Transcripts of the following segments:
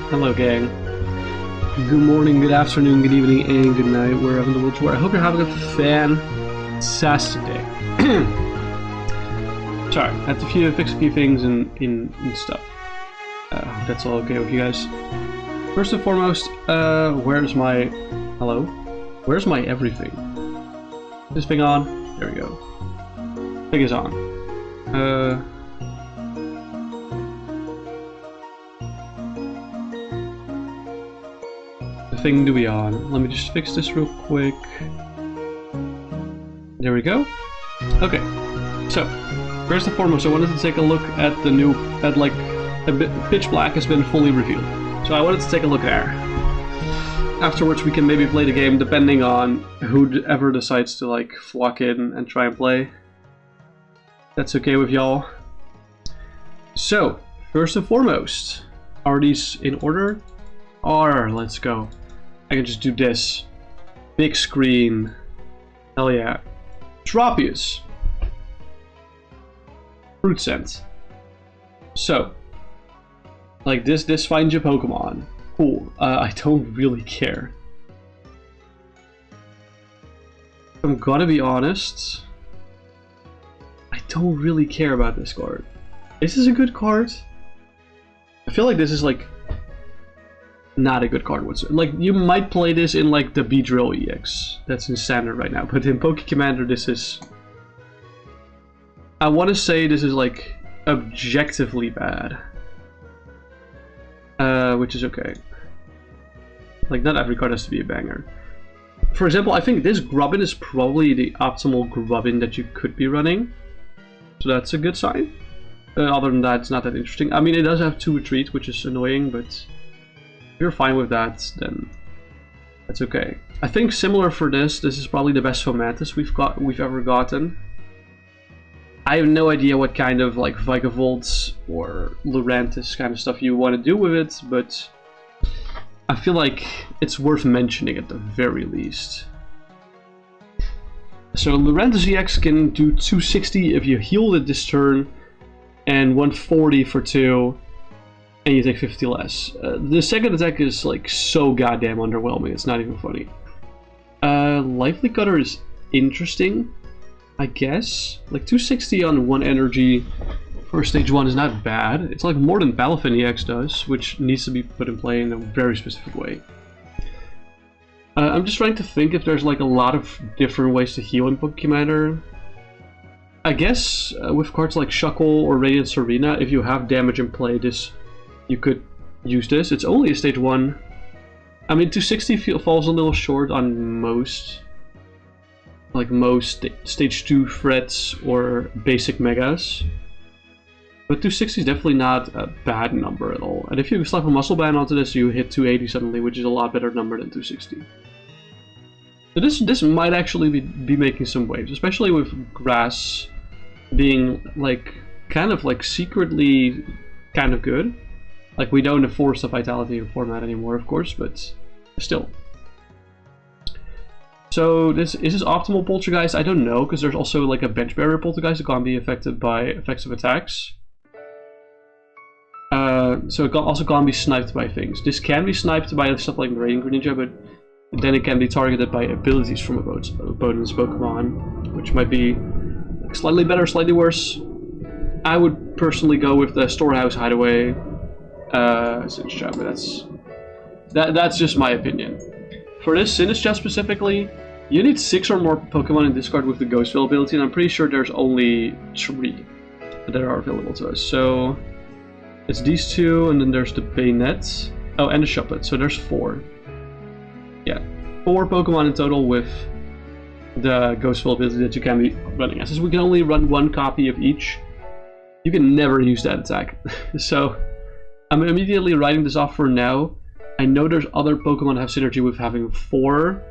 Hello gang. Good morning, good afternoon, good evening, and good night, wherever in the world you are. I hope you're having a fantastic day. Sorry, I had to fix a few things and stuff. That's all okay with you guys. First and foremost, where's my... Hello? Where's my everything? This thing on? There we go. Thing is on. Thing to be on. Let me just fix this real quick. There we go. Okay, so first and foremost, I wanted to take a look at the new, Pitch Black has been fully revealed. So I wanted to take a look there. Afterwards, we can maybe play the game depending on whoever decides to like flock in and try and play. That's okay with y'all. So first and foremost, are these in order? Let's go. I can just do this. Big screen. Hell yeah. Tropius. Fruit Scent. So, like this finds your Pokemon. Cool. I don't really care. I'm gonna be honest. I don't really care about this card. This is a good card. I feel like this is like not a good card whatsoever. Like, you might play this in like the Beedrill EX that's in standard right now, but in Poke Commander this is... I want to say this is like objectively bad. Which is okay. Like, not every card has to be a banger. For example, I think this Grubbin is probably the optimal Grubbin that you could be running. So that's a good sign. Other than that, it's not that interesting. I mean, it does have 2 retreat, which is annoying, but if you're fine with that, then that's okay. I think similar for this is probably the best Fomantis we've ever gotten. I have no idea what kind of like Vigavolt or Lurantis kind of stuff you want to do with it, but I feel like it's worth mentioning at the very least. So Lurantis EX can do 260 if you heal it this turn, and 140 for 2, and you take 50 less. The second attack is like so goddamn underwhelming, it's not even funny. Lively Cutter is interesting, I guess. Like 260 on 1 energy for stage 1 is not bad. It's like more than Balafin EX does, which needs to be put in play in a very specific way. I'm just trying to think if there's like a lot of different ways to heal in Poke Commander. I guess with cards like Shuckle or Radiant Serena, if you have damage in play, you could use this. It's only a stage 1. I mean, 260 falls a little short on most stage 2 threats or basic megas. But 260 is definitely not a bad number at all. And if you slap a Muscle Band onto this, you hit 280 suddenly, which is a lot better number than 260. So this might actually be making some waves, especially with Grass being like kind of like secretly kind of good. Like, we don't enforce the Vitality format anymore, of course, but still. So is this optimal Poltergeist? I don't know, because there's also like a Bench Barrier Poltergeist that can't be affected by effective attacks. So it also can't be sniped by things. This can be sniped by stuff like Radiant Greninja, but then it can be targeted by abilities from opponent's Pokemon, which might be slightly better, slightly worse. I would personally go with the Storehouse Hideaway Sinistcha, but that's just my opinion. For this Sinistcha specifically, you need 6 or more Pokemon in this card with the Ghostville ability, and I'm pretty sure there's only 3 that are available to us. So it's these 2, and then there's the Bayonet. Oh, and the Shuppet, so there's 4. Yeah, 4 Pokemon in total with the Ghostville ability that you can be running. Since we can only run 1 copy of each, you can never use that attack. So I'm immediately writing this off for now. I know there's other Pokemon that have synergy with having 4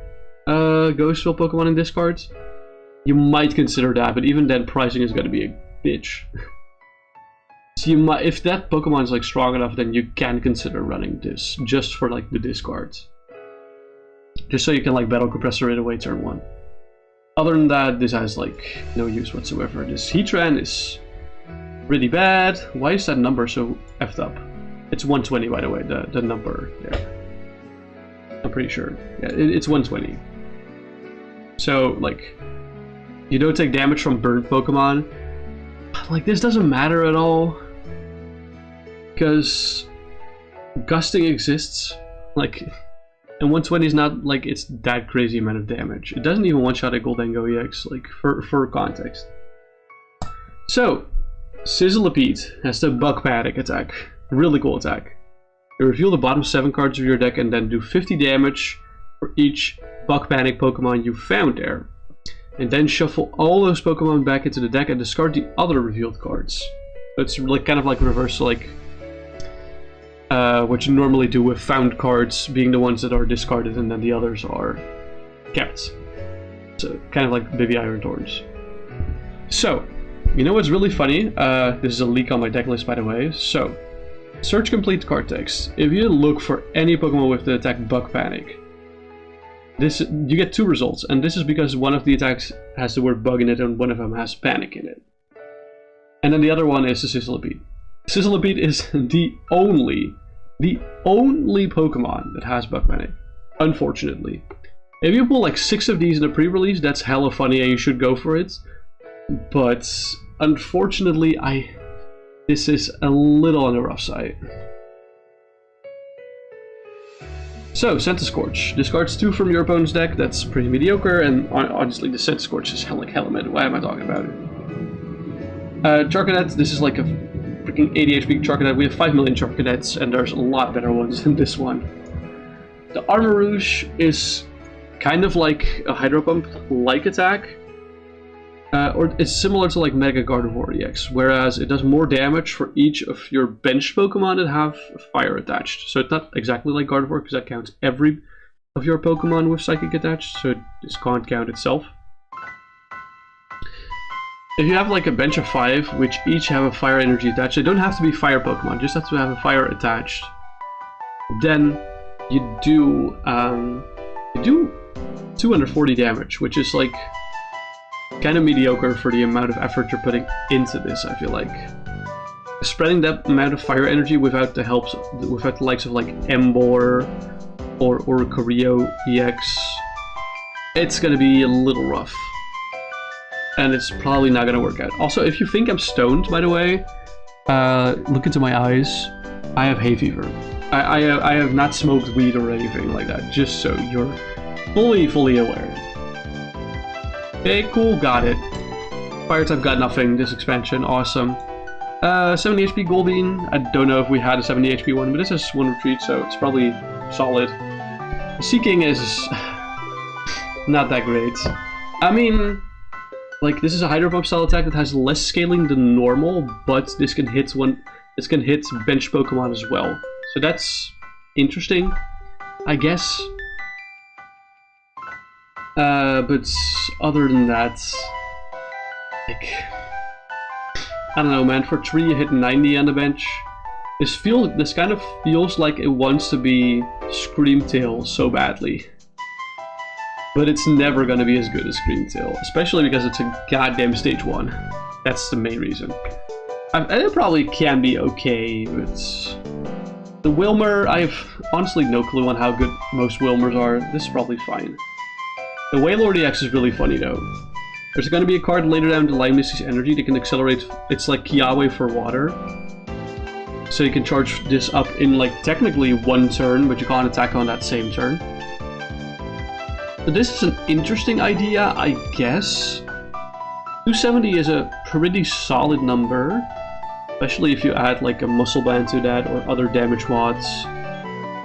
Ghostville Pokemon in this card. You might consider that, but even then pricing is going to be a bitch. So you might, if that Pokemon is like strong enough, then you can consider running this just for like the discards. Just so you can like Battle Compressor it away turn 1. Other than that, this has like no use whatsoever. This Heatran is really bad. Why is that number so effed up? It's 120 by the way, the number there. I'm pretty sure. Yeah, it's 120. So like, you don't take damage from burnt Pokemon. Like, this doesn't matter at all, because gusting exists, like, and 120 is not like it's that crazy amount of damage. It doesn't even one-shot a Gholdengo EX, like, for context. So, Sizzlipede has the Bug Panic attack. Really cool attack. You reveal the bottom 7 cards of your deck and then do 50 damage for each Bug Panic Pokemon you found there. And then shuffle all those Pokemon back into the deck and discard the other revealed cards. So it's like kind of like reverse, like what you normally do with found cards being the ones that are discarded and then the others are kept. So kind of like Baby Iron Thorns. So, you know what's really funny? This is a leak on my deck list, by the way. So, search complete card text. If you look for any Pokemon with the attack Bug Panic, you get 2 results, and this is because one of the attacks has the word bug in it and one of them has panic in it. And then the other one is the Sizzlipede. Sizzlipede is the only Pokemon that has bug panic, unfortunately. If you pull like 6 of these in a pre-release, that's hella funny and you should go for it. But unfortunately, this is a little on the rough side. So, Centiskorch. Discards 2 from your opponent's deck, that's pretty mediocre, and honestly the Centiskorch is hella mid. Why am I talking about it? Charcadet, this is like a freaking 80 HP Charcadet. We have 5 million Charcadets, and there's a lot better ones than this one. The Armarouge is kind of like a Hydro Pump-like attack, or it's similar to like Mega Garbodor EX, whereas it does more damage for each of your bench Pokemon that have fire attached. So it's not exactly like Gardevoir, because that counts every of your Pokemon with Psychic attached, so this can't count itself. If you have like a bench of 5, which each have a fire energy attached, they don't have to be fire Pokemon, just have to have a fire attached, then you do 240 damage, which is like kind of mediocre for the amount of effort you're putting into this, I feel like. Spreading that amount of fire energy without the helps, without the likes of like Emboar or Korio EX, it's gonna be a little rough. And it's probably not gonna work out. Also, if you think I'm stoned, by the way, look into my eyes. I have hay fever. I have not smoked weed or anything like that, just so you're fully aware. Okay, cool, got it. Fire type got nothing this expansion, awesome. 70 HP Goldeen. I don't know if we had a 70 HP one, but this is one retreat, so it's probably solid. Seeking is not that great. I mean, like, this is a Hydro Pump style attack that has less scaling than normal, but this can hit bench Pokemon as well. So that's interesting, I guess. But other than that, like, I don't know, man. For 3, you hit 90 on the bench. This kind of feels like it wants to be Screamtail so badly, but it's never gonna be as good as Screamtail, especially because it's a goddamn stage 1. That's the main reason. And it probably can be okay, but the Wilmer, I have honestly no clue on how good most Wilmers are. This is probably fine. The Wailord EX is really funny though. There's going to be a card later down to Lime Misty's energy that can accelerate. It's like Kiawe for water. So you can charge this up in like technically 1 turn, but you can't attack on that same turn. So this is an interesting idea, I guess. 270 is a pretty solid number, especially if you add like a Muscle Band to that or other damage mods.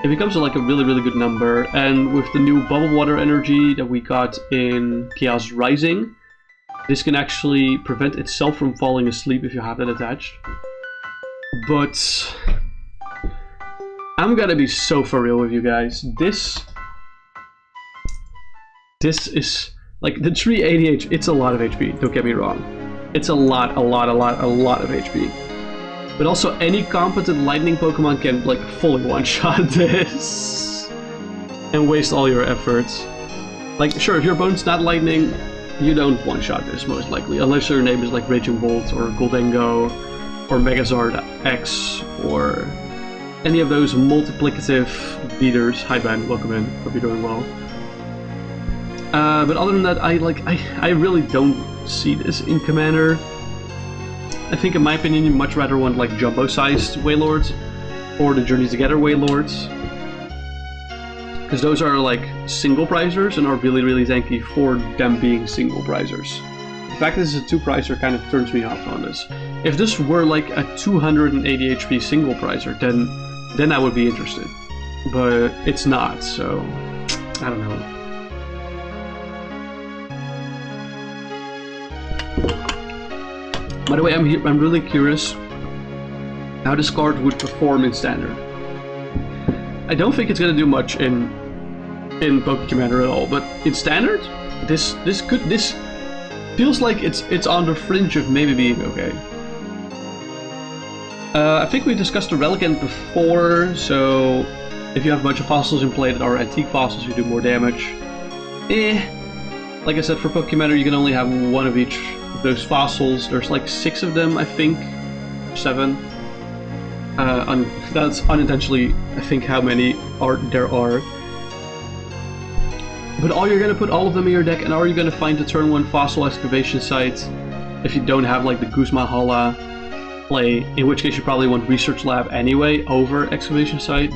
It becomes like a really good number, and with the new Bubble Water energy that we got in Chaos Rising, this can actually prevent itself from falling asleep if you have that attached. But I'm gonna be so for real with you guys. This is like the 380 HP. It's a lot of HP. Don't get me wrong. It's a lot of HP. But also any competent lightning Pokemon can like fully one-shot this and waste all your efforts. Like, sure, if your opponent's not lightning, you don't one-shot this most likely, unless your name is like Raging Bolt or Goldengo or Megazord X or any of those multiplicative beaters. Hi Ben, welcome in. Hope you're doing well. But other than that, I really don't see this in Commander. I think, in my opinion, you much rather want like jumbo-sized Wailords or the Journey Together Wailords, because those are like single prizers and are really, really tanky for them being single prizers. The fact that this is a 2-prizer kind of turns me off on this. If this were like a 280 HP single prizer, then I would be interested. But it's not, so I don't know. By the way, I'm really curious how this card would perform in Standard. I don't think it's gonna do much in Poké Commander at all, but in Standard, this feels like it's on the fringe of maybe being okay. I think we discussed the Relicanth before, so if you have a bunch of fossils in play that are antique fossils, you do more damage. Like I said, for Poké Commander, you can only have one of each of those fossils. There's like 6 of them, I think, 7. That's unintentionally, I think, how many there are. But are you going to put all of them in your deck, and are you going to find the turn 1 fossil excavation site if you don't have like the Guzma Hala play, in which case you probably want Research Lab anyway over excavation site?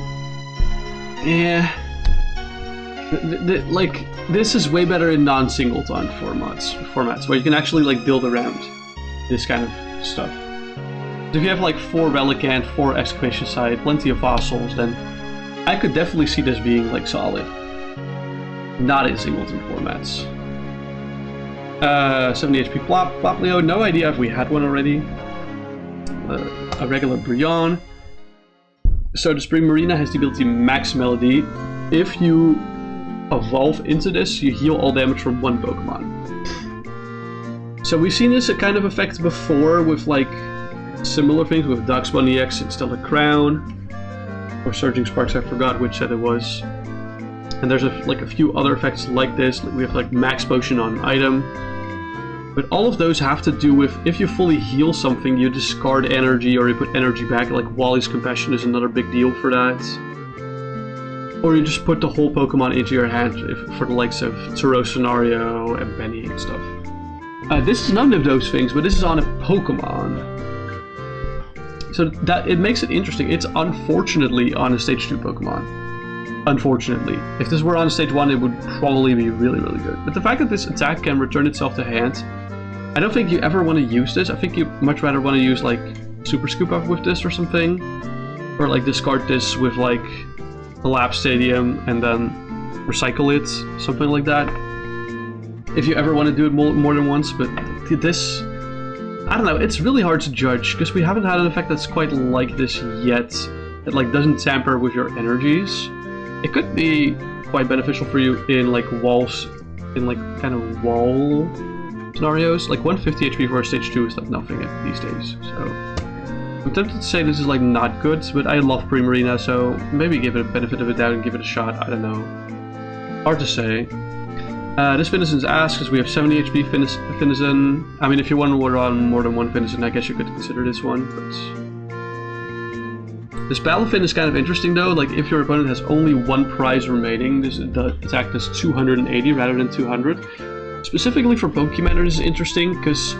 Yeah. Like, this is way better in non-singleton formats where you can actually like build around this kind of stuff. So if you have like 4 Relicanth, 4 excavation site, plenty of fossils, then I could definitely see this being like solid. Not in singleton formats. 70 HP Ploplio, no idea if we had one already. A regular Brionne. So the Spring Marina has the ability Max Melody. If you evolve into this, you heal all damage from 1 Pokemon. So we've seen this kind of effect before with like similar things with Dusknoir EX and Stellar Crown. Or Surging Sparks, I forgot which set it was. And there's like a few other effects like this. We have like Max Potion on item. But all of those have to do with, if you fully heal something, you discard energy or you put energy back. Like Wally's Compassion is another big deal for that. Or you just put the whole Pokemon into your hand for the likes of Turo Scenario and Benny and stuff. This is none of those things, but this is on a Pokemon. So that it makes it interesting. It's unfortunately on a Stage 2 Pokemon. Unfortunately. If this were on Stage 1, it would probably be really, really good. But the fact that this attack can return itself to hand, I don't think you ever want to use this. I think you much rather want to use like Super Scoop Up with this or something. Or like discard this with like a Lab Stadium and then recycle it. Something like that. If you ever want to do it more than once. But this, I don't know, it's really hard to judge because we haven't had an effect that's quite like this yet. That like doesn't tamper with your energies. It could be quite beneficial for you in like walls, in like kind of wall scenarios. Like 150 HP for a Stage 2 is like nothing these days. So I'm tempted to say this is like not good, but I love Primarina, so maybe give it a benefit of a doubt and give it a shot. I don't know. Hard to say. This Finizen's ass because we have 70 HP Finizen. I mean, if you want to run more than one Finizen, I guess you could consider this one, but this Battle Fin is kind of interesting though. Like if your opponent has only 1 prize remaining, the attack does 280 rather than 200. Specifically for Pokemon, this is interesting because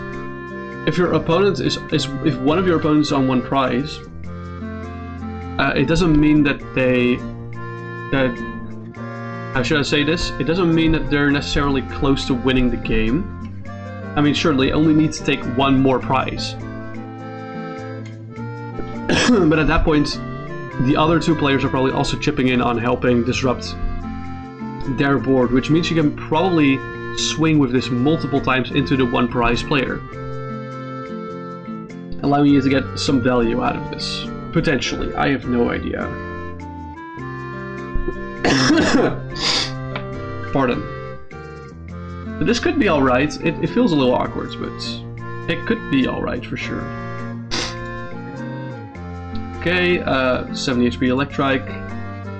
if your opponent if one of your opponents is on 1 prize, it doesn't mean that how should I say this? It doesn't mean that they're necessarily close to winning the game. I mean, sure, they only need to take 1 more prize. But at that point, the other 2 players are probably also chipping in on helping disrupt their board, which means you can probably swing with this multiple times into the 1 prize player, allowing you to get some value out of this. Potentially, I have no idea. Pardon. But this could be alright. It feels a little awkward, but it could be alright for sure. Okay, 70 HP Electrike.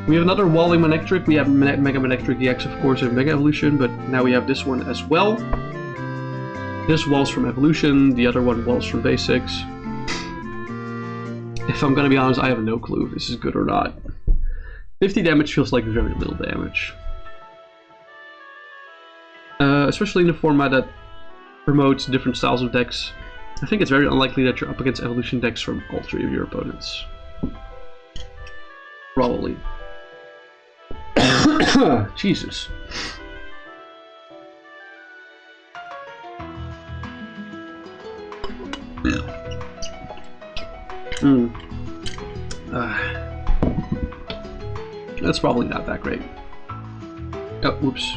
We have another Walling Manectric. We have Mega Manectric EX, of course, in Mega Evolution, but now we have this one as well. This walls from Evolution, the other one walls from Basics. If I'm gonna be honest, I have no clue if this is good or not. 50 damage feels like very little damage. Especially in a format that promotes different styles of decks. I think it's very unlikely that you're up against Evolution decks from all three of your opponents. Probably. Jesus. That's probably not that great. Oh, whoops.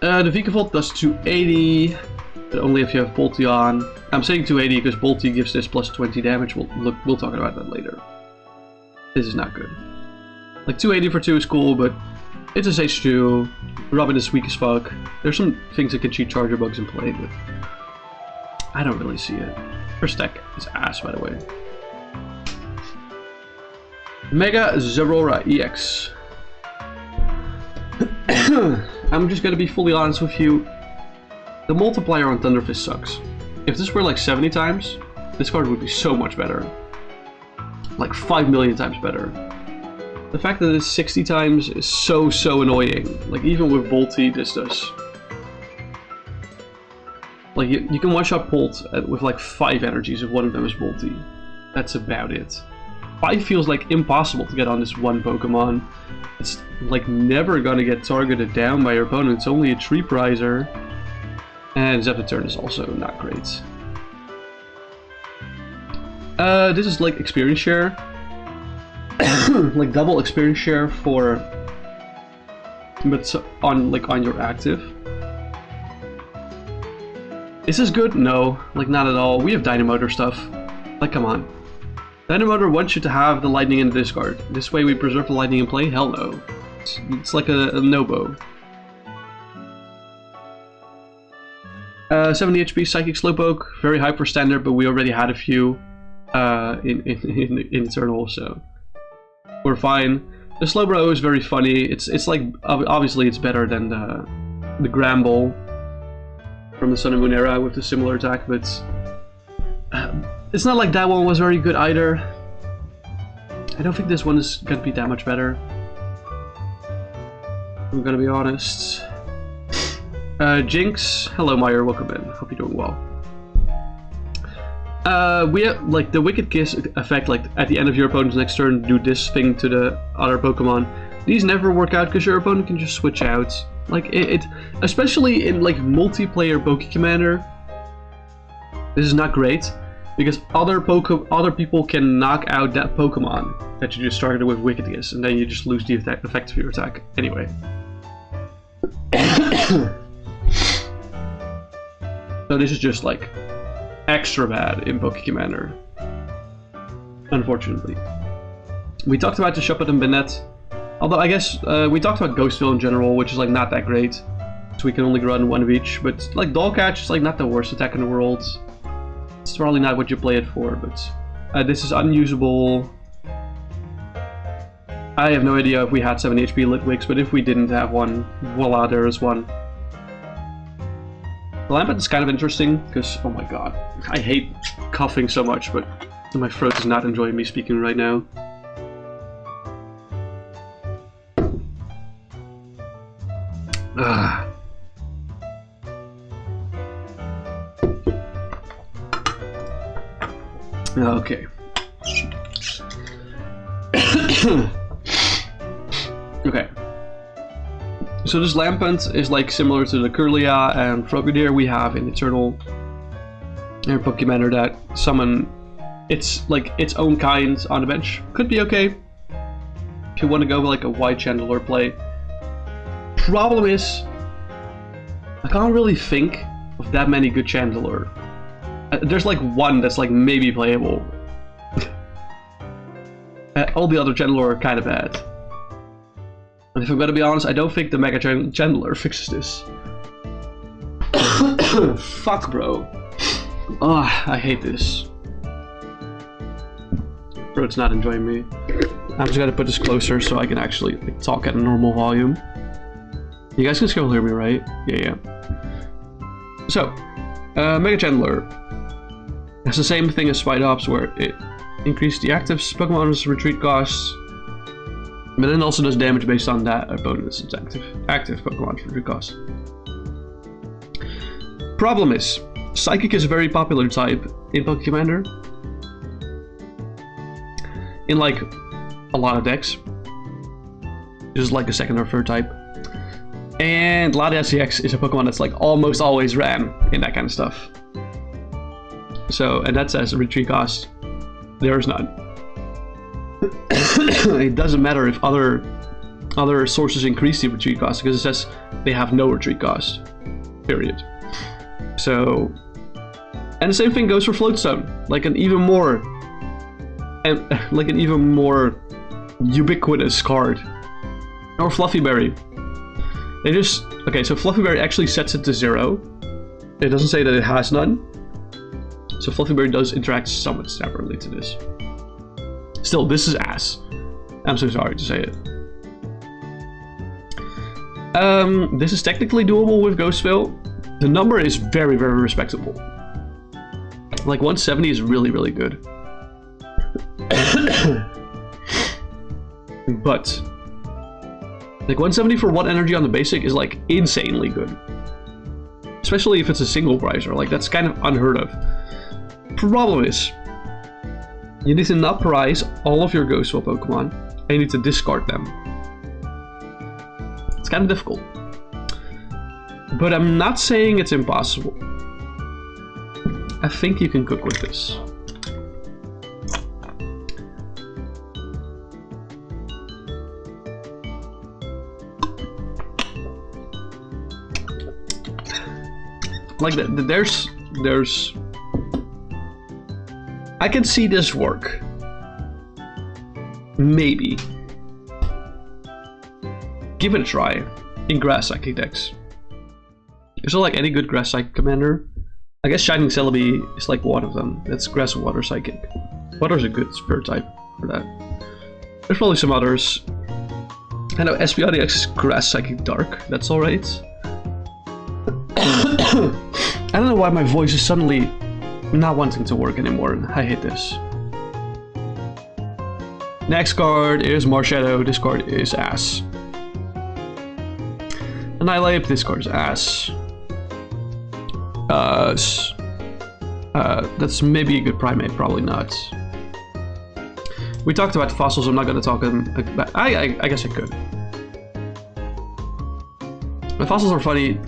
The Vikavolt does 280, but only if you have Bolty on. I'm saying 280 because Bolty gives this plus 20 damage. We'll talk about that later. This is not good. Like 280 for 2 is cool, but it's a stage 2. Robin is weak as fuck. There's some things that can cheat Charger Bugs in play, but I don't really see it. First deck is ass, by the way. Mega Zorora EX. I'm just gonna be fully honest with you. The multiplier on Thunderfist sucks. If this were like 70 times, this card would be so much better. Like 5 million times better. The fact that it's 60 times is so annoying. Like even with Bolty, this does. Like you can one-shot Bolt with like 5 energies if one of them is Bolty. That's about it. 5 feels like impossible to get on this one Pokemon. It's like never gonna get targeted down by your opponent. It's only a tree prizer. And Zephyr turn is also not great. This is like experience share. Like double experience share for, but on your active. Is this good? No, like not at all. We have Dynamotor stuff. Like come on. Dynamotor wants you to have the lightning in the discard. This way we preserve the lightning in play? Hell no. It's like a no-bo. 70 HP Psychic Slowpoke, very high for standard, but we already had a few in Eternal, so we're fine. The Slowbro is very funny. It's like obviously it's better than the Gramble from the Sun and Moon era with a similar attack, but it's not like that one was very good either. I don't think this one is gonna be that much better. I'm gonna be honest. Jinx, hello Meyer, welcome in. Hope you're doing well. We have like the Wicked Kiss effect, like at the end of your opponent's next turn, do this thing to the other Pokemon. These never work out because your opponent can just switch out. Like it especially in like multiplayer Poké Commander. This is not great because other people can knock out that Pokemon that you just targeted with Wicked Kiss, and then you just lose the effect of your attack anyway. So this is just like extra bad in Poké Commander, unfortunately. We talked about the Shuppet and Banette, although I guess we talked about Ghostville in general, which is like not that great, so we can only run one of each. But like Dollcatch is like not the worst attack in the world. It's probably not what you play it for, but this is unusable. I have no idea if we had 7 HP Litwicks, but if we didn't have one, voila, there is one. The Lampent is kind of interesting, because, oh my god, I hate coughing so much, but my throat is not enjoying me speaking right now. Okay. Okay. So this Lampent is like similar to the Kirlia and Frogadier we have in Eternal and Pokemon that summon it's like its own kind on the bench. Could be okay if you want to go with like a wide Chandelure play. Problem is, I can't really think of that many good Chandelure. There's like one that's like maybe playable. All the other Chandelure are kind of bad. And if I'm gonna be honest, I don't think the Mega Chandelure fixes this. Fuck, bro. Ah, I hate this. Bro's not enjoying me. I'm just gonna put this closer so I can actually like, talk at a normal volume. You guys can still hear me, right? Yeah. So, Mega Chandler has the same thing as Spidops, where it increases the active Pokemon's retreat costs, but then also does damage based on that opponent's active Pokemon's retreat costs. Problem is, Psychic is a very popular type in Pokemon. In like a lot of decks, just like a second or third type. And Latias CX is a Pokemon that's like almost always ran in that kind of stuff. So, and that says retreat cost, there is none. It doesn't matter if other sources increase the retreat cost, because it says they have no retreat cost. Period. So, and the same thing goes for Floatstone, like an even more ubiquitous card. Or Fluffy Berry. They just, okay, so Fluffy Berry actually sets it to 0. It doesn't say that it has none. So Fluffy Berry does interact somewhat separately to this. Still, this is ass. I'm so sorry to say it. This is technically doable with Ghostville. The number is very, very respectable. Like 170 is really, really good. But like 170 for 1 energy on the basic is like insanely good. Especially if it's a single pricer, like that's kind of unheard of. Problem is, you need to not prize all of your Ghostville Pokemon, and you need to discard them. It's kind of difficult. But I'm not saying it's impossible. I think you can cook with this. Like there's I can see this work. Maybe. Give it a try in Grass Psychic decks. Is there like any good Grass Psychic commander? I guess Shining Celebi is like one of them. That's Grass and Water Psychic. Water's a good spirit type for that. There's probably some others. I know SPRDX is Grass Psychic Dark. That's alright. I don't know why my voice is suddenly not wanting to work anymore. I hate this. Next card is Marshadow. This card is ass. Annihilate. This card is ass. That's maybe a good primate, probably not. We talked about fossils. I'm not going to talk about. I guess I could. The fossils are funny,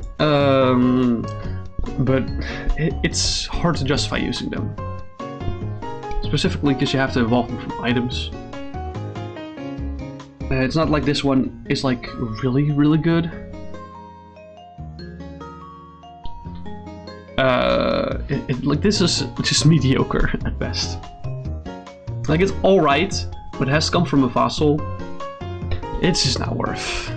but it's hard to justify using them. Specifically because you have to evolve them from items. It's not like this one is like really, really good. Like this is just mediocre at best. Like it's alright, but it has to come from a fossil. It's just not worth.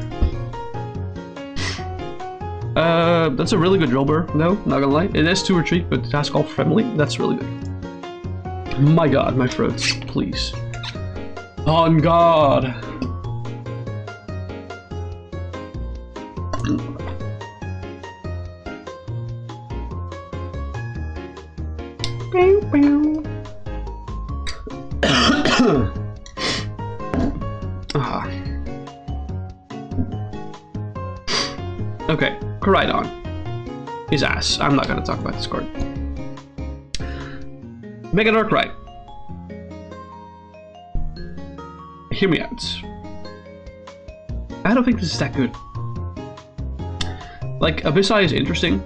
That's a really good Drillbur, no, not gonna lie. It is 2 retreat, but it has call friendly. That's really good. My god, my throat, please. On God. Okay, Koraidon is ass. I'm not gonna talk about this card. Mega Darkrai. Hear me out. I don't think this is that good. Like, Abyssai is interesting.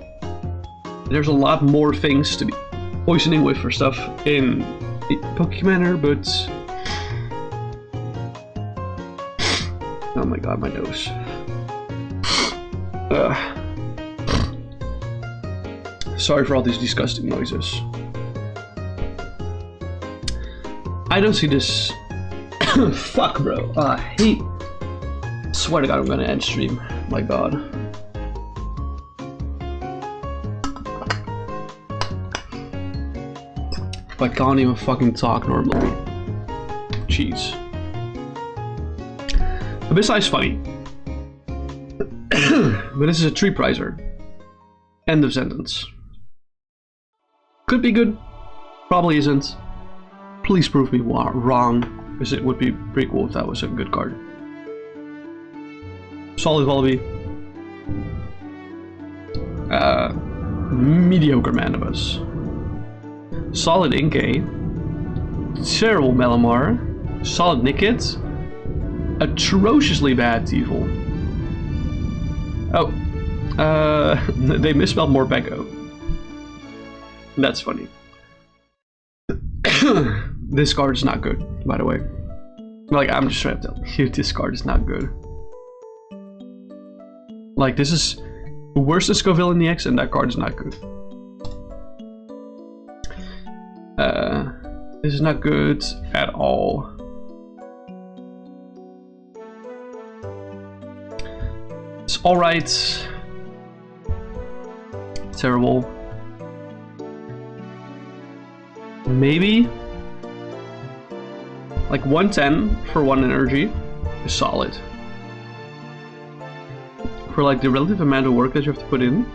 There's a lot more things to be poisoning with for stuff in Pokemon, but... Oh my god, my nose. Sorry for all these disgusting noises. I don't see this. Fuck, bro. I hate. Swear to God, I'm gonna end stream. My god. I can't even fucking talk normally. cheese. Besides funny. But this is a 3-prizer. End of sentence. Could be good. Probably isn't. Please prove me wrong, because it would be pretty cool if that was a good card. Solid Wallaby. Mediocre Manibus. Solid Inkay. Terrible Melamar. Solid Nickit. Atrociously bad Teevil. Oh. They misspelled Morpeko. That's funny. This card is not good, by the way. Like, I'm just trying to tell you, this card is not good. Like, this is worse than Scoville in the X, and that card is not good. This is not good at all. It's alright. Terrible. Maybe. Like 110 for 1 energy is solid. For like the relative amount of work that you have to put in.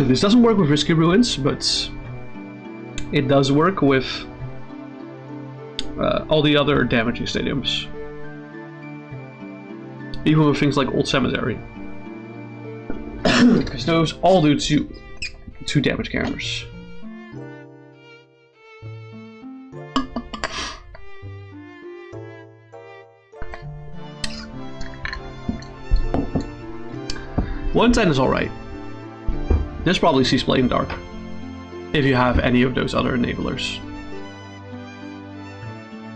This doesn't work with Risky Ruins, but it does work with all the other damaging stadiums. Even with things like Old Cemetery. Because those all do 2 damage counters. One 10 is alright. This probably sees Blade Dark. If you have any of those other enablers.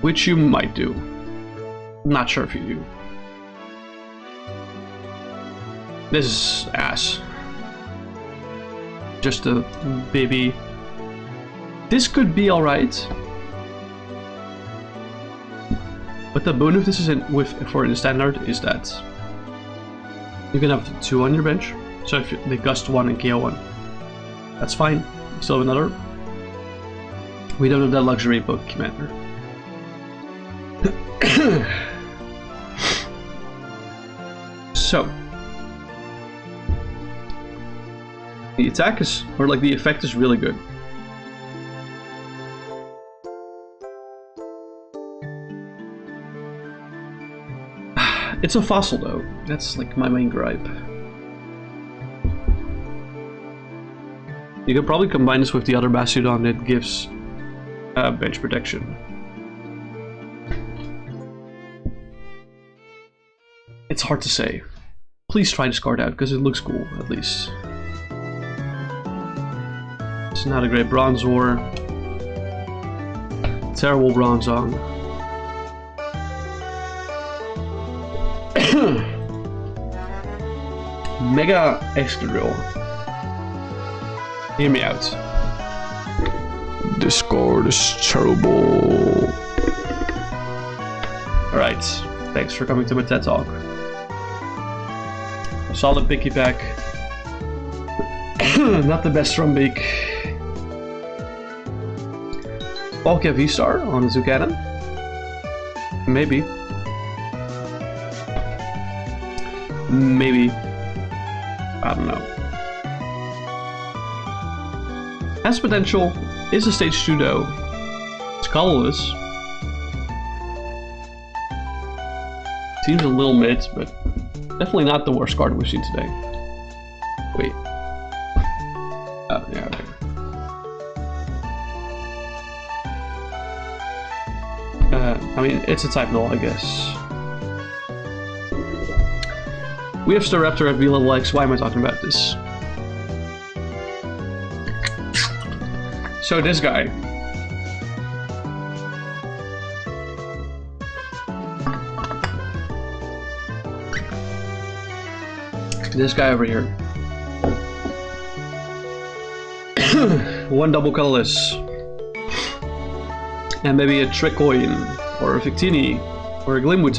Which you might do. Not sure if you do. This is ass. Just a baby. This could be alright. But the boon of this is for the standard is that you can have 2 on your bench. So if they gust 1 and KO 1, that's fine. You still have another. We don't have that luxury book commander. So the attack is, or like the effect is really good. It's a fossil though. That's like my main gripe. You could probably combine this with the other Bastiodon that gives bench protection. It's hard to say. Please try this card out because it looks cool, at least. It's not a great Bronzor. Terrible Bronzong. Mega Excadrill. Hear me out. This card is terrible. Alright, thanks for coming to my TED Talk. Solid picky pack. Not the best from Beak. Palkia V-Star on the Zucanon? Maybe. Maybe. I don't know. Has potential. Is a stage 2 though. It's colorless. Seems a little mid, but definitely not the worst card we've seen today. Wait. Oh, yeah, there. I mean, it's a type null, I guess. We have Staraptor at V-Level-X. Why am I talking about this? So this guy. This guy over here. One double colorless. And maybe a Tricoin, or a Victini, or a Glimwood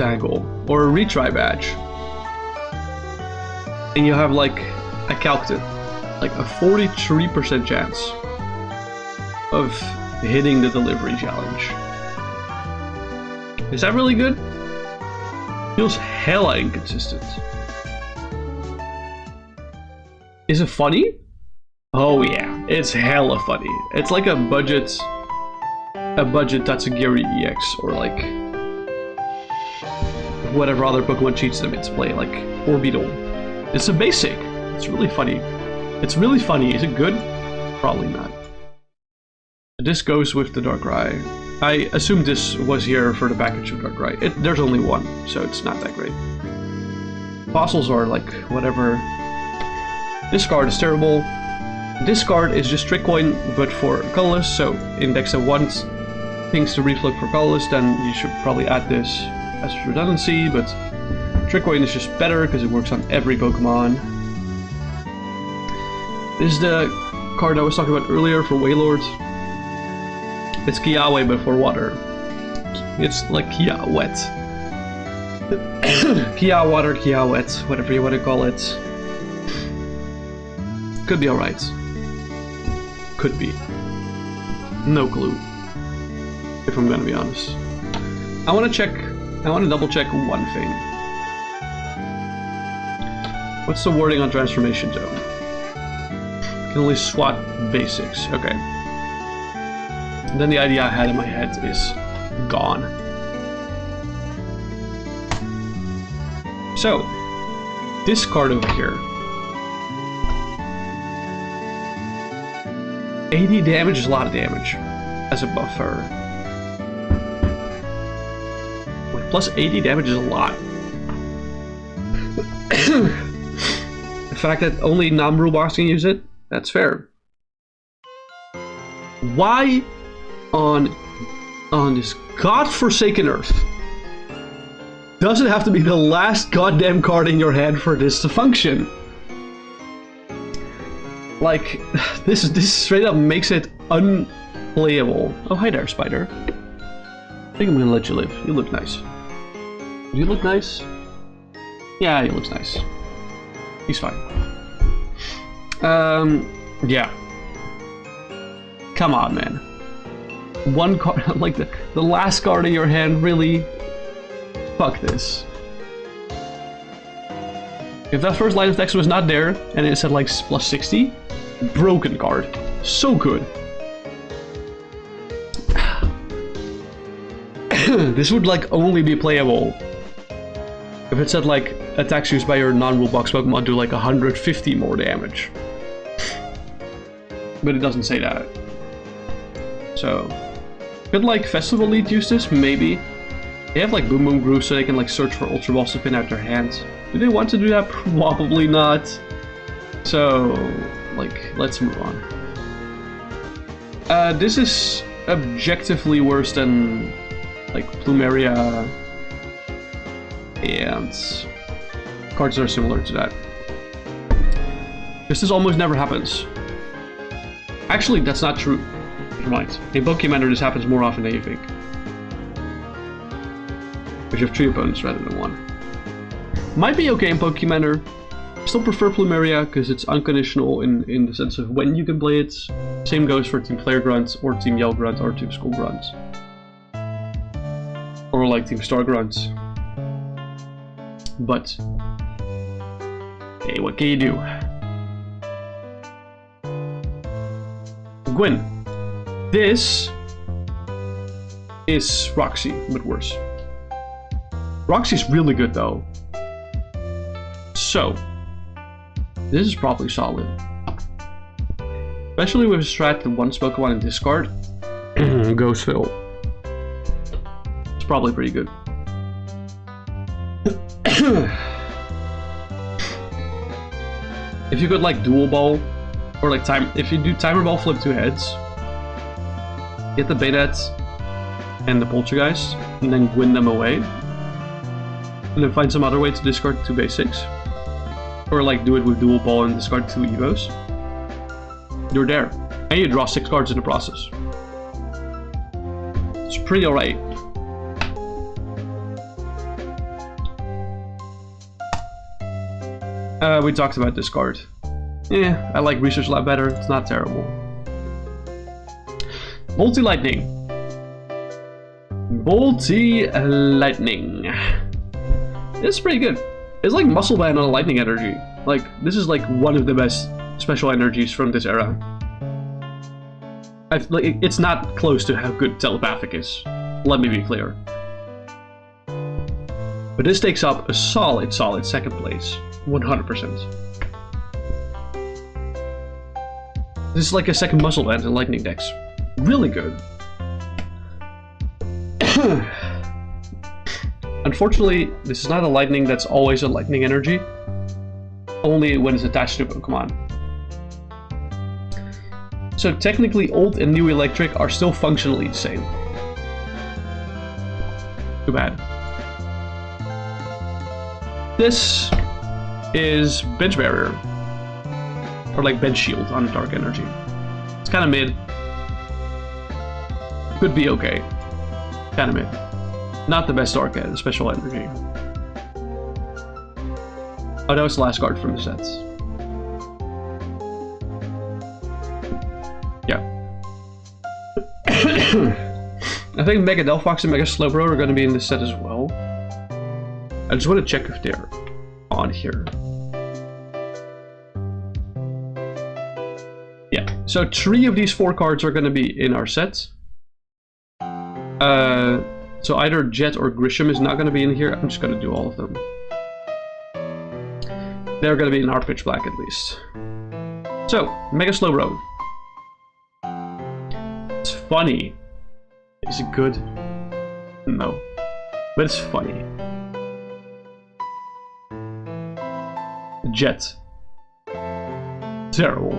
or a Retry badge. And you have like, I calculated, like a 43% chance of hitting the delivery challenge. Is that really good? Feels hella inconsistent. Is it funny? Oh yeah, it's hella funny. It's like a budget Tatsugiri-EX or like whatever other Pokemon cheats them it's play, like Orbeetle. It's a basic. It's really funny. It's really funny. Is it good? Probably not. This goes with the Darkrai. I assume this was here for the package of Darkrai. There's only one, so it's not that great. Fossils are like whatever. This card is terrible. This card is just Trick Coin, but for colorless, so index that wants things to reflect for colorless, then you should probably add this as redundancy, but Trick Coin is just better because it works on every Pokemon. This is the card I was talking about earlier for Wailord. It's Kiawe, but for water. It's like Kia Wet. Kia Water, Kia Wet, whatever you want to call it. Could be alright. Could be. No clue. If I'm gonna be honest. I want to double check one thing. What's the wording on Transformation Zone? Can only swap basics. Okay. And then the idea I had in my head is gone. So, this card over here. 80 damage is a lot of damage as a buffer. Like, plus 80 damage is a lot. The fact that only non-rule box can use it, that's fair. Why on this godforsaken earth does it have to be the last goddamn card in your hand for this to function? Like, this straight up makes it unplayable. Oh, hi there, Spider. I think I'm gonna let you live. You look nice. Do you look nice? Yeah, he looks nice. He's fine. Yeah. Come on, man. One card, like the last card in your hand, really? Fuck this. If that first line of text was not there, and it said like plus 60, broken card. So good. This would like only be playable if it said like attacks used by your non-rule box Pokemon do like 150 more damage. But it doesn't say that. So, could like Festival Lead use this? Maybe. They have like Boom Boom Groove so they can like search for Ultra Balls to pin out their hands. Do they want to do that? Probably not. So, like, let's move on. This is objectively worse than like Plumeria and cards that are similar to that. This almost never happens. Actually, that's not true. Never mind. In Pokemon, this happens more often than you think. But you have 3 opponents rather than 1. Might be okay in Pokemon. Still prefer Plumeria because it's unconditional in the sense of when you can play it. Same goes for Team Flare Grunt or Team Yell Grunt or Team Skull Grunt. Or like Team Star Grunt. But hey, what can you do? Gwyn. This is Roxy, but worse. Roxy's really good though. So, this is probably solid. Especially with a strat that one Pokemon in discard goes fill. It's probably pretty good. If you could like dual ball, or like if you do timer ball flip 2 heads, get the Bayonets and the Poltergeist, and then win them away. And then find some other way to discard 2 basics. Or like do it with dual ball and discard 2 Evos. You're there. And you draw 6 cards in the process. It's pretty alright. We talked about this card. Yeah, I like Research Lab better. It's not terrible. Multi-Lightning. Bolty Lightning. This is pretty good. It's like Muscle Band on a lightning energy. Like, this is like one of the best special energies from this era. It's not close to how good Telepathic is. Let me be clear. But this takes up a solid second place. 100%. This is like a second Muscle Band in Lightning decks. Really good. Unfortunately, this is not a Lightning that's always a Lightning energy. Only when it's attached to a Pokemon. So technically, old and new Electric are still functionally the same. Too bad. This is Bench Barrier. Or like Bench Shield on Dark Energy. It's kind of mid. Could be okay. Kind of mid. Not the best Dark special energy. Oh, that was the last card from the sets. Yeah. I think Mega Delphox and Mega Slowbro are going to be in this set as well. I just want to check if they're on here. Yeah, so 3 of these 4 cards are going to be in our set. So either Jet or Grisham is not going to be in here. I'm just going to do all of them. They're going to be in our Pitch Black at least. So, Mega Slowbro. It's funny. Is it good? No. But it's funny. Jet. Terrible.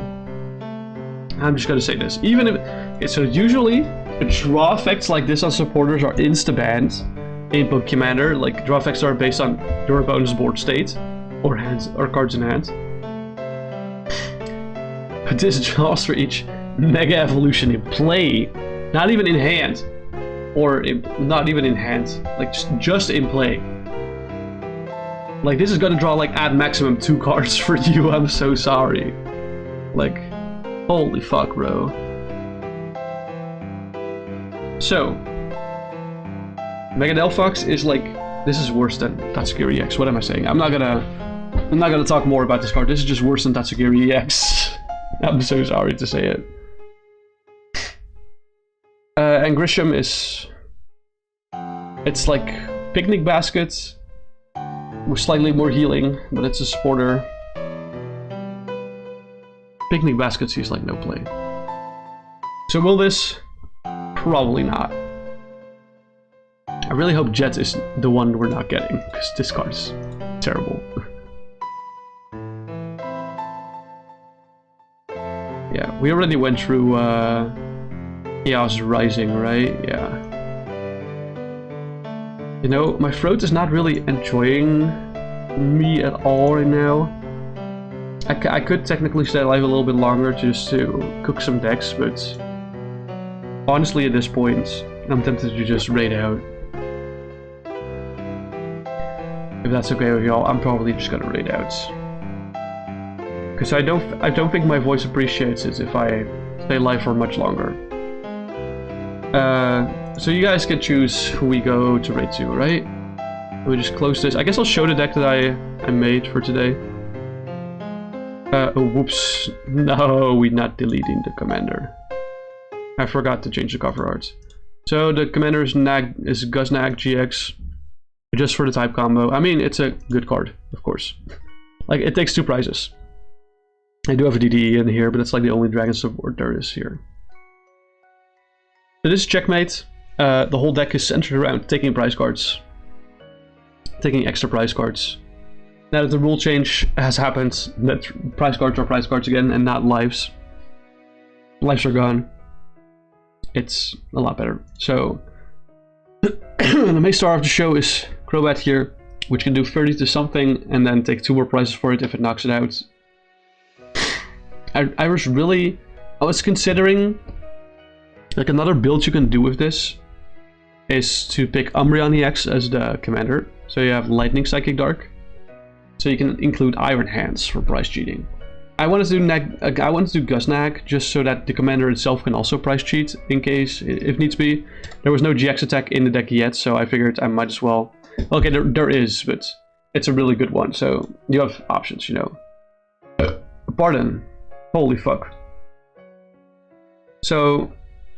I'm just gonna say this. Even if... So usually, draw effects like this on supporters are insta-banned in Commander. Like, draw effects are based on your opponent's board state. Or hands, or cards in hand. But this draws for each Mega Evolution in play. Not even in hand. Or not even in hand. Like, just in play. Like, this is gonna draw, like, at maximum 2 cards for you. I'm so sorry. Like, holy fuck, bro. So, Mega Delphox is like, this is worse than Tatsugiri EX. What am I saying? I'm not gonna talk more about this card. This is just worse than Tatsugiri EX. I'm so sorry to say it. And Grisham is... It's like Picnic Basket with slightly more healing, but it's a supporter. Picnic Basket sees like no play. So will this? Probably not. I really hope Jet is the one we're not getting, because this card is terrible. Yeah, we already went through Chaos Rising, right? Yeah. You know, my throat is not really enjoying me at all right now. I could technically stay alive a little bit longer just to cook some decks, but honestly at this point, I'm tempted to just raid out. If that's okay with y'all, I'm probably just gonna raid out. Because I don't think my voice appreciates it if I stay alive for much longer. So you guys can choose who we go to raid to, right? We just close this. I guess I'll show the deck that I made for today. Oh, whoops. No, we're not deleting the commander. I forgot to change the cover art. So the commander is Gusnag GX. Just for the type combo. I mean, it's a good card, of course. Like, it takes 2 prizes. I do have a DD in here, but it's like the only dragon support there is here. So this is checkmate. The whole deck is centered around taking prize cards. Taking extra prize cards. Now that the rule change has happened, that prize cards are prize cards again and not lives. Lives are gone. It's a lot better. So, the main star of the show is Crobat here, which can do 30 to something and then take 2 more prizes for it if it knocks it out. I was considering, like, another build you can do with this is to pick Umbreon EX as the commander. So you have Lightning Psychic Dark. So you can include Iron Hands for prize cheating. I wanted to do Gusnag just so that the commander itself can also price cheat in case, if needs be. There was no GX attack in the deck yet, so I figured I might as well. Okay, there is, but it's a really good one, so you have options, you know. Pardon. Holy fuck. So,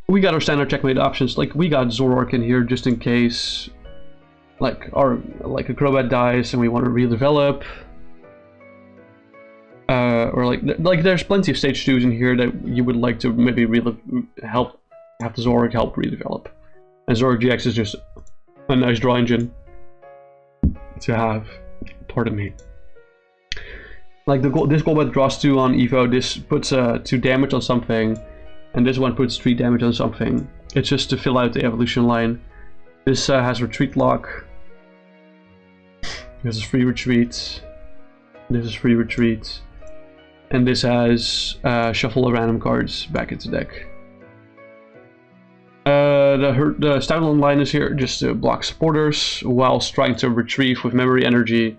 we got our standard checkmate options, like we got Zoroark in here just in case, like a Crobat dies and we want to redevelop. Or like there's plenty of stage 2s in here that you would like to maybe have the Zoroark help redevelop. And Zoroark GX is just a nice draw engine to have. Pardon me. Like this Golbat draws 2 on Evo, this puts 2 damage on something, and this one puts 3 damage on something. It's just to fill out the evolution line. This has retreat lock. This is free retreat. This is free retreat. And this has shuffle of random cards back into deck. The Stantler line is here just to block supporters whilst trying to retrieve with memory energy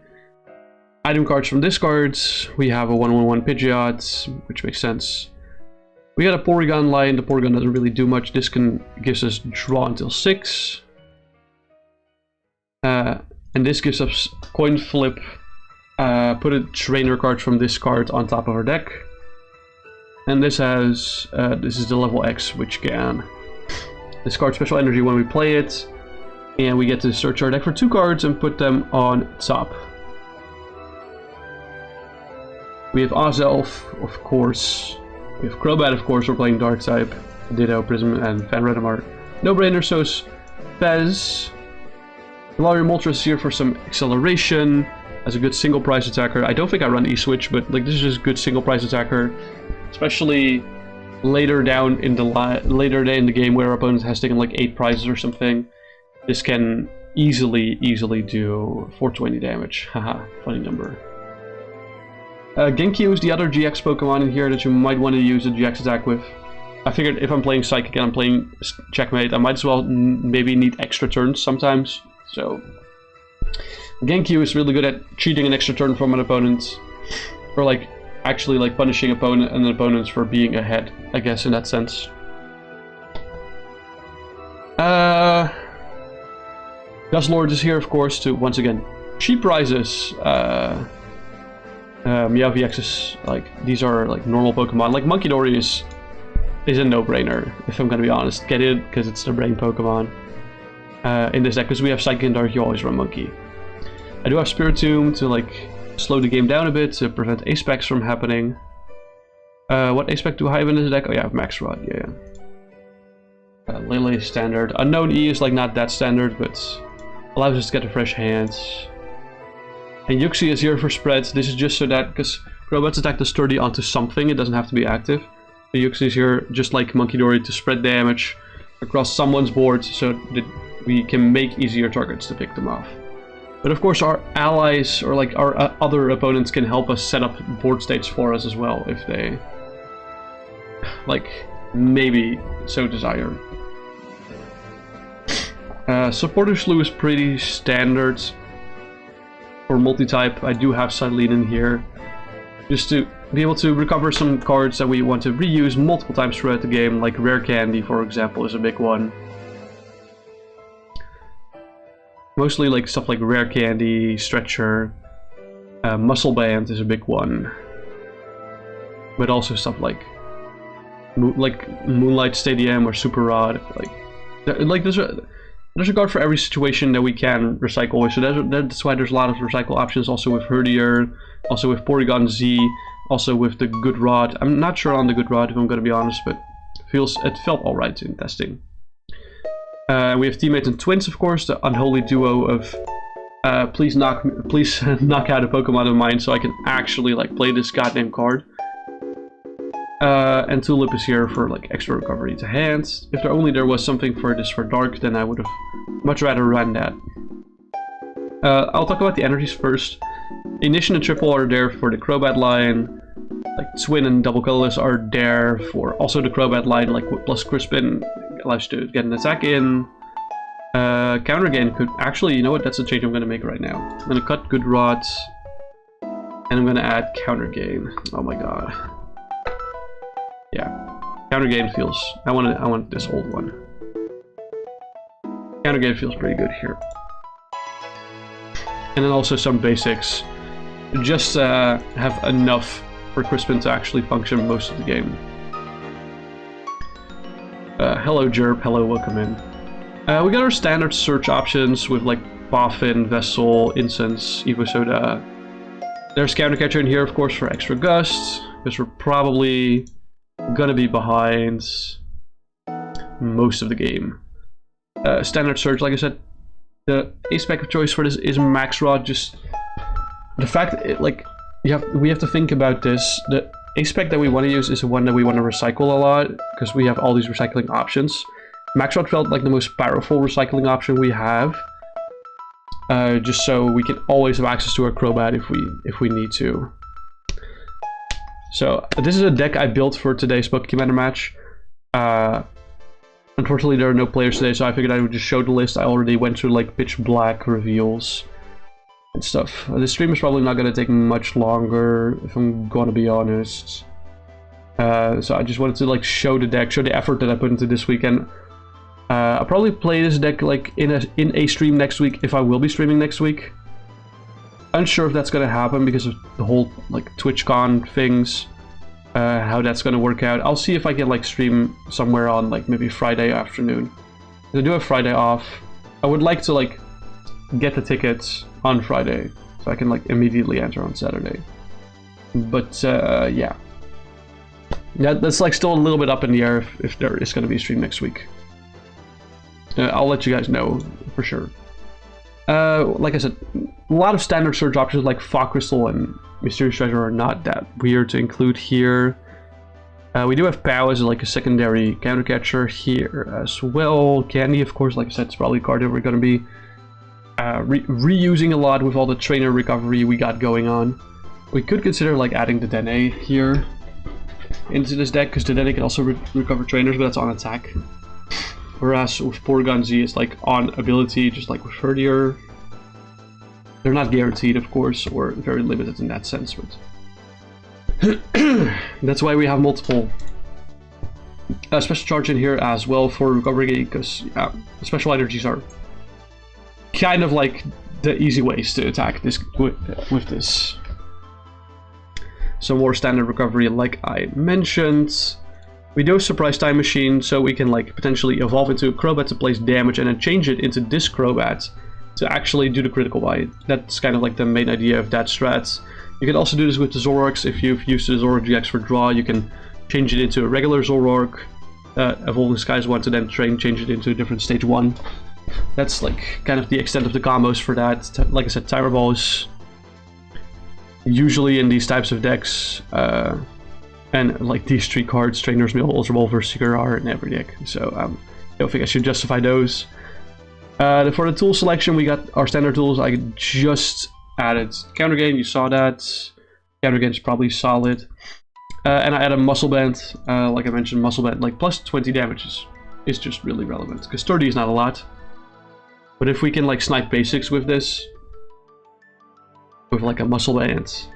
item cards from discards. We have a 1/1/1 Pidgeot, which makes sense. We got a Porygon line. The Porygon doesn't really do much. This gives us draw until 6. And this gives us coin flip. Put a trainer card from this card on top of our deck. And this has, this is the level X, which can discard special energy when we play it. And we get to search our deck for 2 cards and put them on top. We have Azelf, of course. We have Crobat, of course, we're playing Dark type. Ditto, Prism, and Fan Rotom are no-brainer, so is Fez. Galarian Moltres is here for some acceleration. As a good single price attacker. I don't think I run E-Switch, but like this is just a good single price attacker. Especially later down in the game where our opponent has taken like 8 prizes or something. This can easily do 420 damage. Haha, funny number. Genki is the other GX Pokemon in here that you might want to use a GX attack with. I figured if I'm playing Psychic and I'm playing Checkmate, I might as well maybe need extra turns sometimes. So Genki is really good at cheating an extra turn from an opponent, or like actually like punishing an opponent for being ahead, I guess, in that sense. Dusknoir is here, of course, to once again cheap prizes. Meowth is like, these are like normal Pokemon. Like Munkidori is a no-brainer, if I'm gonna be honest. Get it because it's the brain Pokemon in this deck, because we have Psychic and Dark. You always run Monkey. I do have Spiritomb to like slow the game down a bit to prevent Ace-Packs from happening. What Ace-Pack do I have in this deck? Oh yeah, I have Max Rod, yeah. Lele is standard. Unknown E is like not that standard, but allows us to get a fresh hand. And Yuxi is here for spreads. This is just so that, because Crobat's attack does 30 onto something, it doesn't have to be active. The Yuxi is here, just like Munkidori, to spread damage across someone's board so that we can make easier targets to pick them off. But of course our allies, or like our other opponents, can help us set up board states for us as well, if they, like, maybe so desire. Supporter Slew is pretty standard for multi-type. I do have Sidlean in here, just to be able to recover some cards that we want to reuse multiple times throughout the game, like Rare Candy, for example, is a big one. Mostly like stuff like Rare Candy, Stretcher, Muscle Band is a big one. But also stuff like Moonlight Stadium or Super Rod. Like there's a card for every situation that we can recycle. So that's why there's a lot of recycle options. Also with Herdier, also with Porygon Z, also with the Good Rod. I'm not sure on the Good Rod, if I'm gonna be honest, but it felt alright in testing. We have Teammates and Twins, of course, the unholy duo of please knock out a Pokemon of mine so I can actually like play this goddamn card. And Tulip is here for like extra recovery to hand. If there was something for this for Dark, then I would have much rather run that. I'll talk about the energies first. Ignition and Triple are there for the Crobat line. Like Twin and Double Colorless are there for also the Crobat line, like plus Crispin allows you to get an attack in. Counter Gain could actually, you know what, that's a change I'm going to make right now. I'm going to cut Good Rod And I'm gonna add counter gain. Oh my god. Yeah. Counter gain feels... I want this old one. Counter gain feels pretty good here. And then also some basics. Just have enough for Crispin to actually function most of the game. Hello Jerp, hello, welcome in. We got our standard search options with like Boffin, Vessel, Incense, Evo Soda. There's Counter Catcher in here, of course, for extra gust, because we're probably gonna be behind most of the game. Standard search, like I said, the ace spec of choice for this is Max Rod. Just the fact that we have to think about this. The ace spec that we want to use is the one that we want to recycle a lot, because we have all these recycling options. Max Rod felt like the most powerful recycling option we have. Just so we can always have access to our Crobat if we need to. So this is a deck I built for today's Pokemon match. Unfortunately, there are no players today, so I figured I would just show the list. I already went through like pitch black reveals and stuff. This stream is probably not going to take much longer, if I'm going to be honest. So I just wanted to like show the deck, show the effort that I put into this weekend. I'll probably play this deck like in a stream next week, if I will be streaming next week. Unsure if that's gonna happen because of the whole like TwitchCon things, how that's gonna work out. I'll see if I can like stream somewhere on like maybe Friday afternoon. I do have Friday off. I would like to like get the tickets on Friday so I can like immediately enter on Saturday. But yeah, that's like still a little bit up in the air if there is gonna be a stream next week. I'll let you guys know for sure. Like I said, a lot of standard search options like Fog Crystal and Mysterious Treasure are not that weird to include here. We do have Pow as like a secondary counter catcher here as well. Candy, of course, like I said, it's probably a card that we're going to be reusing a lot with all the trainer recovery we got going on. We could consider like adding the Dene here into this deck, because the Dene can also recover trainers, but that's on attack. Whereas with Porygon Z, it's like on ability, just like with Herdier. They're not guaranteed, of course, or very limited in that sense, but that's why we have multiple special charge in here as well for recovery, because special energies are kind of like the easy ways to attack this with this. Some more standard recovery, like I mentioned. We do a Surprise Time Machine, so we can like potentially evolve into a Crobat to place damage and then change it into this Crobat to actually do the critical bite. That's kind of like the main idea of that strat. You can also do this with the Zoroarks. If you've used the Zoroark GX for draw, you can change it into a regular Zoroark, evolve the Skies 1 to then change it into a different stage 1. That's like kind of the extent of the combos for that. Like I said, Timer Ball is usually in these types of decks. And like these three cards, Trainer's Mail, Ultra Ball, Secure are in every deck. So I don't think I should justify those. For the tool selection, we got our standard tools. I just added Counter Gain, you saw that. Counter Gain is probably solid. And I added Muscle Band. Like I mentioned, Muscle Band, like plus 20 damages is just really relevant, because 30 is not a lot. But if we can like snipe basics with this, with like a Muscle Band,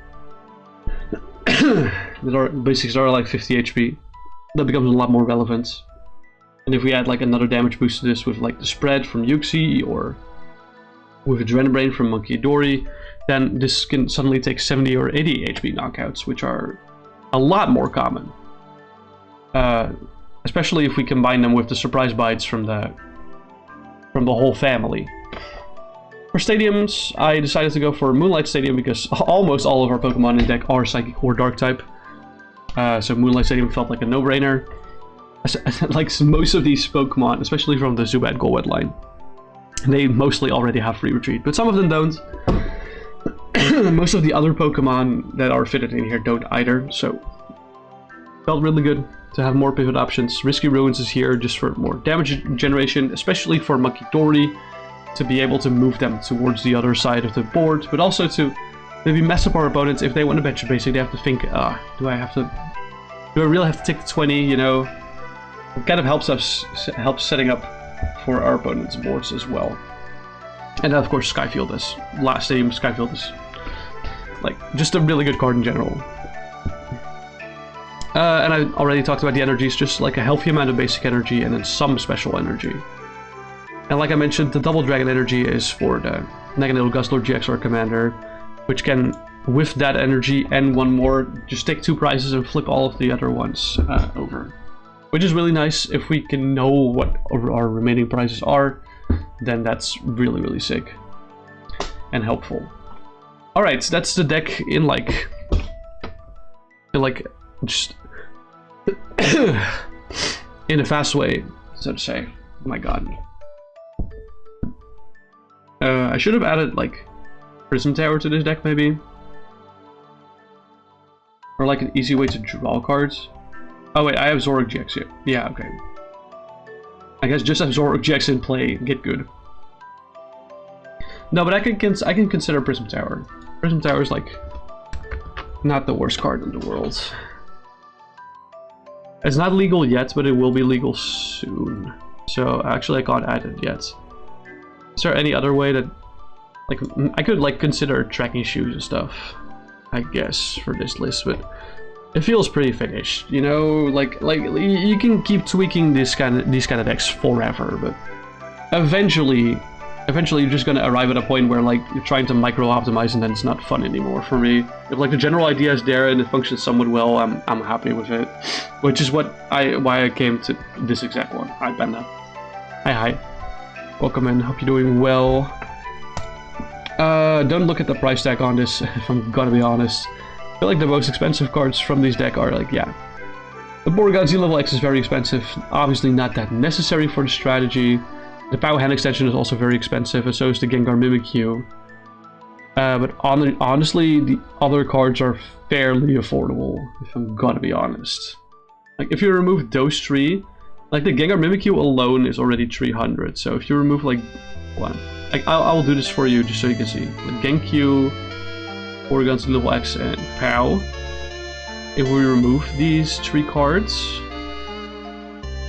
basics are like 50 HP, that becomes a lot more relevant. And if we add like another damage boost to this with like the Spread from Yuxi, or with Adrenaline Brain from Monkey Dory, then this can suddenly take 70 or 80 HP knockouts, which are a lot more common. Especially if we combine them with the Surprise Bites from the whole family. For stadiums, I decided to go for Moonlight Stadium because almost all of our Pokemon in deck are Psychic or Dark type. So Moonlight Stadium felt like a no-brainer. Like most of these Pokemon, especially from the Zubat Golbat line, they mostly already have free retreat, but some of them don't. Most of the other Pokemon that are fitted in here don't either, so felt really good to have more pivot options. Risky Ruins is here just for more damage generation, especially for Monkey Dory, to be able to move them towards the other side of the board, but also to maybe mess up our opponents. If they want to bench a basic, they have to think, do I really have to take the 20, you know? It kind of helps setting up for our opponent's boards as well. And then of course Skyfield is, last stadium Skyfield is Like, just a really good card in general. And I already talked about the energies, just like a healthy amount of basic energy and then some special energy. And like I mentioned, the double dragon energy is for the Negative Gustler GX Commander, which can, with that energy and one more, just take 2 prizes and flip all of the other ones over. Which is really nice. If we can know what our remaining prizes are, then that's really, really sick. And helpful. Alright, so that's the deck in like just in a fast way, so to say. Oh my god. I should have added like Prism Tower to this deck maybe. Or like an easy way to draw cards. Oh wait, I have Zoroark GX here. Yeah, okay. I guess just have Zoroark GX in play, get good. No, but I can consider Prism Tower. Prism Tower is like not the worst card in the world. It's not legal yet, but it will be legal soon. So actually I can't add it yet. Is there any other way that, like, I could like consider tracking shoes and stuff, I guess, for this list, but it feels pretty finished, you know. Like you can keep tweaking these kind of decks forever, but eventually you're just gonna arrive at a point where like you're trying to micro optimize and then it's not fun anymore for me. If like the general idea is there and it functions somewhat well, I'm happy with it, which is why I came to this exact one. Hi Panda. Hi. Welcome in. Hope you're doing well. Don't look at the price tag on this, if I'm gonna be honest. I feel like the most expensive cards from this deck are like, yeah. The Borgazzi LV.X is very expensive. Obviously not that necessary for the strategy. The Power Hand extension is also very expensive, and so is the Gengar Mimikyu. But honestly, the other cards are fairly affordable, if I'm gonna be honest. Like, if you remove those 3, like the Gengar Mimikyu alone is already 300, so if you remove like one, like I'll do this for you just so you can see. Like Genkyu, Borgazzi LV.X, and Pow. If we remove these 3 cards,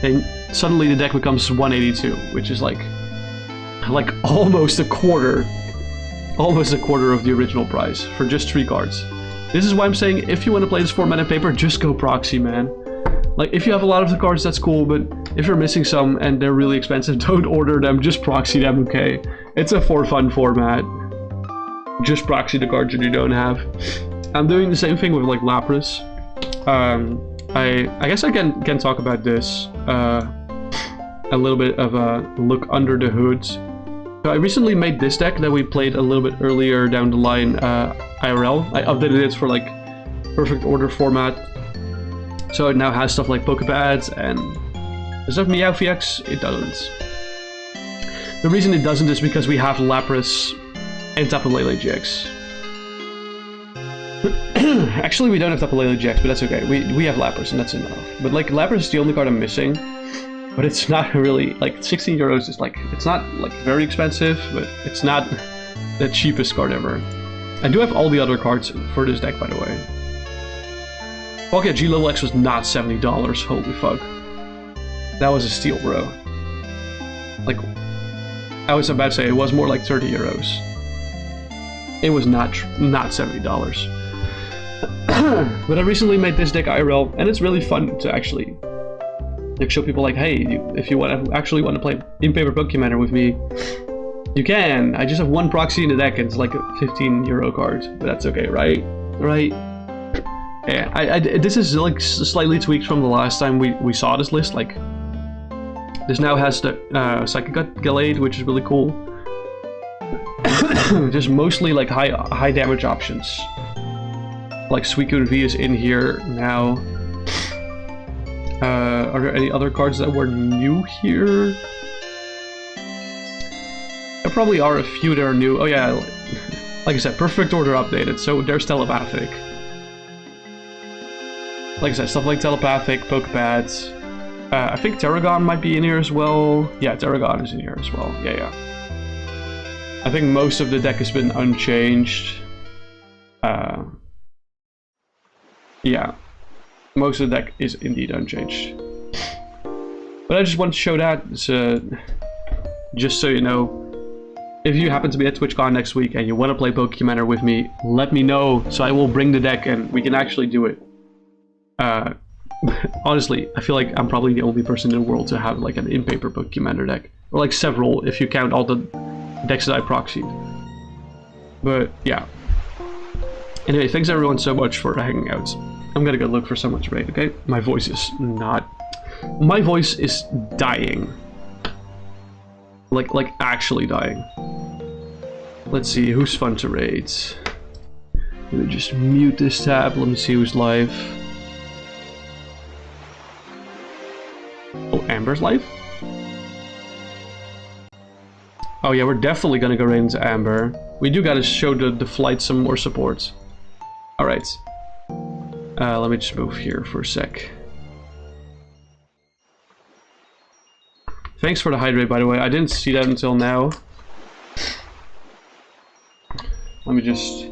then suddenly the deck becomes 182, which is like almost a quarter of the original price for just 3 cards. This is why I'm saying, if you want to play this format in paper, just go proxy, man. Like, if you have a lot of the cards, that's cool, but if you're missing some and they're really expensive, don't order them, just proxy them, okay? It's a for fun format. Just proxy the cards that you don't have. I'm doing the same thing with like Lapras. I guess I can talk about this. A little bit of a look under the hood. So I recently made this deck that we played a little bit earlier down the line, IRL. I updated it for like perfect order format. So it now has stuff like Pokepads and... Does it have Meowth? It doesn't. The reason it doesn't is because we have Lapras and Tapu Lele-GX. Actually, we don't have Tapu Lele-GX, but that's okay. We have Lapras, and that's enough. But like, Lapras is the only card I'm missing. But it's not really, like, 16 euros is like, it's not like very expensive, but it's not the cheapest card ever. I do have all the other cards for this deck, by the way. Okay, G Level X was not $70, holy fuck. That was a steal, bro. Like, I was about to say, it was more like 30 euros. It was not $70. But I recently made this deck IRL, and it's really fun to actually like show people like, hey, if you actually want to play in paper Pokemon with me, you can. I just have one proxy in the deck, and it's like a 15 euro card, but that's okay, right? Right? Yeah, this is like slightly tweaked from the last time we saw this list. Like, this now has the Psychic Gallade, which is really cool. Just mostly like high damage options. Like Suicune V is in here now. Are there any other cards that were new here? There probably are a few that are new. Oh yeah, like I said, Perfect Order updated, so there's Telepathic. Like I said, stuff like Telepathic, Pokepads. I think Terragon might be in here as well. Yeah, Terragon is in here as well. Yeah. I think most of the deck has been unchanged. Yeah. Most of the deck is indeed unchanged. But I just want to show that, just so you know. if you happen to be at TwitchCon next week and you want to play Pokemon with me, let me know, so I will bring the deck and we can actually do it. Honestly, I feel like I'm probably the only person in the world to have like an in-paper Pokemon deck. Or like several, if you count all the decks that I proxied. But yeah. Anyway, thanks everyone so much for hanging out. I'm gonna go look for someone to raid, okay? My voice is not... My voice is dying. Like actually dying. Let's see, who's fun to raid? Let me just mute this tab, let me see who's live. Oh, Amber's live? Oh yeah, we're definitely gonna go right into Amber. We do gotta show the flight some more support. Alright. Let me just move here for a sec. Thanks for the hydrate, by the way. I didn't see that until now. Let me just...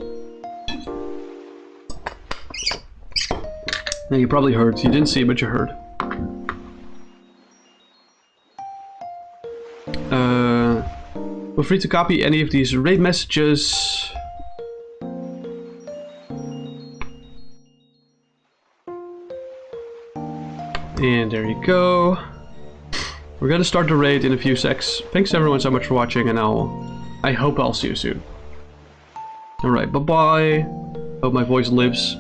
Yeah, you probably heard. You didn't see, but you heard. Feel free to copy any of these raid messages. And there you go. We're gonna start the raid in a few secs. Thanks everyone so much for watching, and I hope I'll see you soon. Alright, bye-bye. Hope my voice lives.